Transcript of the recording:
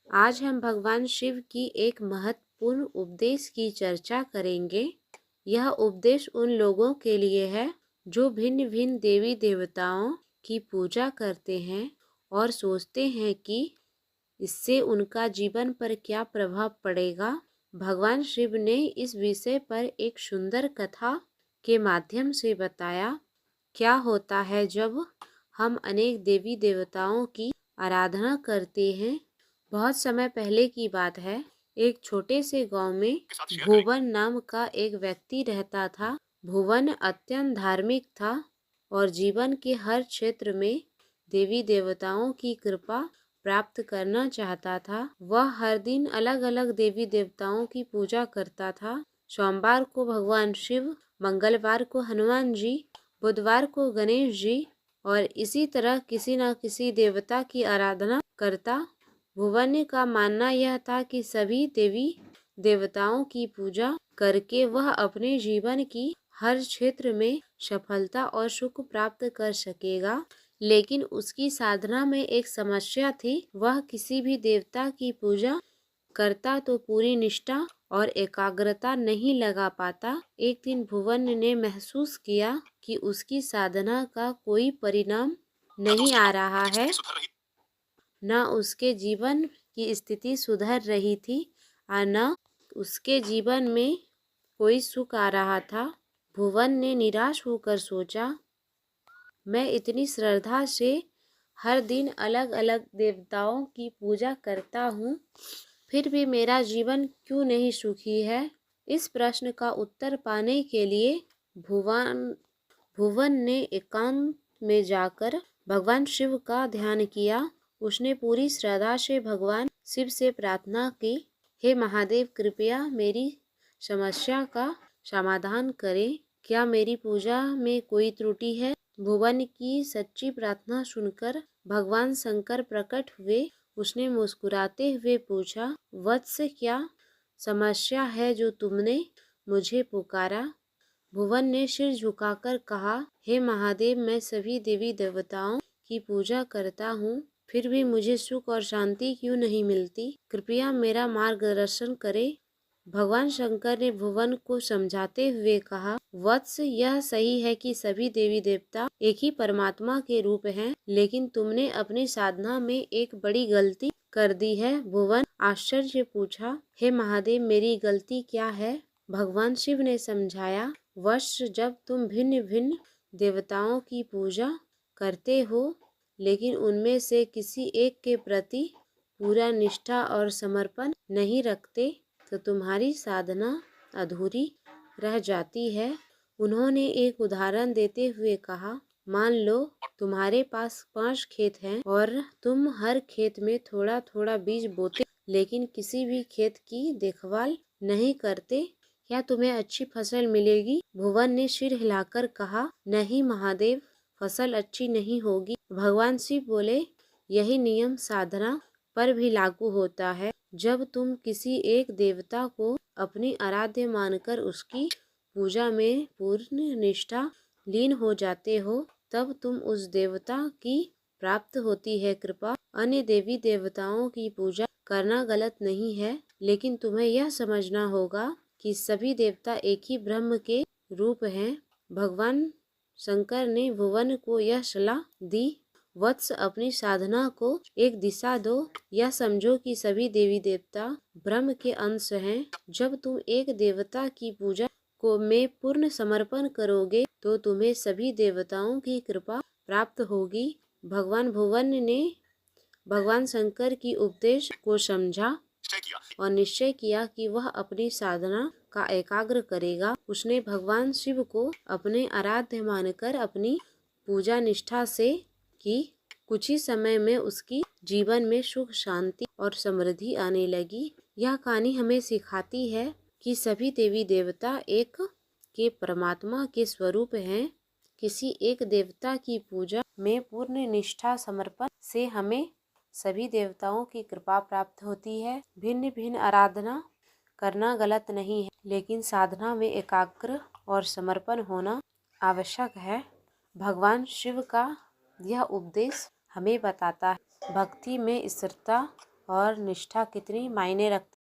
आज हम भगवान शिव की एक महत्वपूर्ण उपदेश की चर्चा करेंगे। यह उपदेश उन लोगों के लिए है जो भिन्न भिन्न देवी देवताओं की पूजा करते हैं और सोचते हैं कि इससे उनका जीवन पर क्या प्रभाव पड़ेगा। भगवान शिव ने इस विषय पर एक सुंदर कथा के माध्यम से बताया, क्या होता है जब हम अनेक देवी देवताओं की आराधना करते हैं। बहुत समय पहले की बात है। एक छोटे से गांव में भुवन नाम का एक व्यक्ति रहता था। भुवन अत्यंत धार्मिक था और जीवन के हर क्षेत्र में देवी देवताओं की कृपा प्राप्त करना चाहता था। वह हर दिन अलग अलग देवी देवताओं की पूजा करता था। सोमवार को भगवान शिव, मंगलवार को हनुमान जी, बुधवार को गणेश जी और इसी तरह किसी न किसी देवता की आराधना करता। भुवन का मानना यह था कि सभी देवी देवताओं की पूजा करके वह अपने जीवन की हर क्षेत्र में सफलता और सुख प्राप्त कर सकेगा। लेकिन उसकी साधना में एक समस्या थी। वह किसी भी देवता की पूजा करता तो पूरी निष्ठा और एकाग्रता नहीं लगा पाता। एक दिन भुवन ने महसूस किया कि उसकी साधना का कोई परिणाम नहीं आ रहा है। न उसके जीवन की स्थिति सुधर रही थी और न उसके जीवन में कोई सुख आ रहा था। भुवन ने निराश होकर सोचा, मैं इतनी श्रद्धा से हर दिन अलग अलग देवताओं की पूजा करता हूँ, फिर भी मेरा जीवन क्यों नहीं सुखी है। इस प्रश्न का उत्तर पाने के लिए भुवन ने एकांत में जाकर भगवान शिव का ध्यान किया। उसने पूरी श्रद्धा से भगवान शिव से प्रार्थना की, हे महादेव, कृपया मेरी समस्या का समाधान करें। क्या मेरी पूजा में कोई त्रुटि है? भुवन की सच्ची प्रार्थना सुनकर भगवान शंकर प्रकट हुए। उसने मुस्कुराते हुए पूछा, वत्स, क्या समस्या है जो तुमने मुझे पुकारा? भुवन ने सिर झुकाकर कहा, हे महादेव, मैं सभी देवी देवताओं की पूजा करता हूँ, फिर भी मुझे सुख और शांति क्यों नहीं मिलती? कृपया मेरा मार्गदर्शन करें। भगवान शंकर ने भुवन को समझाते हुए कहा, वत्स, यह सही है कि सभी देवी देवता एक ही परमात्मा के रूप हैं, लेकिन तुमने अपनी साधना में एक बड़ी गलती कर दी है। भुवन आश्चर्य से पूछा, हे महादेव, मेरी गलती क्या है? भगवान शिव ने समझाया, वत्स, जब तुम भिन्न भिन्न देवताओं की पूजा करते हो लेकिन उनमें से किसी एक के प्रति पूरा निष्ठा और समर्पण नहीं रखते तो तुम्हारी साधना अधूरी रह जाती है। उन्होंने एक उदाहरण देते हुए कहा, मान लो तुम्हारे पास 5 खेत हैं और तुम हर खेत में थोड़ा थोड़ा बीज बोते, लेकिन किसी भी खेत की देखभाल नहीं करते, क्या तुम्हें अच्छी फसल मिलेगी? भुवन ने सिर हिलाकर कहा, नहीं महादेव, फसल अच्छी नहीं होगी। भगवान शिव बोले, यही नियम साधना पर भी लागू होता है। जब तुम किसी एक देवता को अपनी आराध्य मानकर उसकी पूजा में पूर्ण निष्ठा लीन हो जाते हो, तब तुम उस देवता की प्राप्त होती है कृपा। अन्य देवी देवताओं की पूजा करना गलत नहीं है, लेकिन तुम्हें यह समझना होगा कि सभी देवता एक ही ब्रह्म के रूप हैं। भगवान शंकर ने भुवन को यह सलाह दी, वत्स, अपनी साधना को एक दिशा दो। यह समझो कि सभी देवी देवता ब्रह्म के अंश हैं। जब तुम एक देवता की पूजा को में पूर्ण समर्पण करोगे तो तुम्हें सभी देवताओं की कृपा प्राप्त होगी। भगवान भुवन ने भगवान शंकर की उपदेश को समझा और निश्चय किया कि वह अपनी साधना का एकाग्र करेगा। उसने भगवान शिव को अपने आराध्य मानकर अपनी पूजा निष्ठा से की। कुछ ही समय में उसकी जीवन में सुख, शांति और समृद्धि आने लगी। यह कहानी हमें सिखाती है कि सभी देवी देवता एक के परमात्मा के स्वरूप हैं। किसी एक देवता की पूजा में पूर्ण निष्ठा समर्पण से हमें सभी देवताओं की कृपा प्राप्त होती है। भिन्न भिन्न आराधना करना गलत नहीं है, लेकिन साधना में एकाग्र और समर्पण होना आवश्यक है। भगवान शिव का यह उपदेश हमें बताता है, भक्ति में स्थिरता और निष्ठा कितनी मायने रखती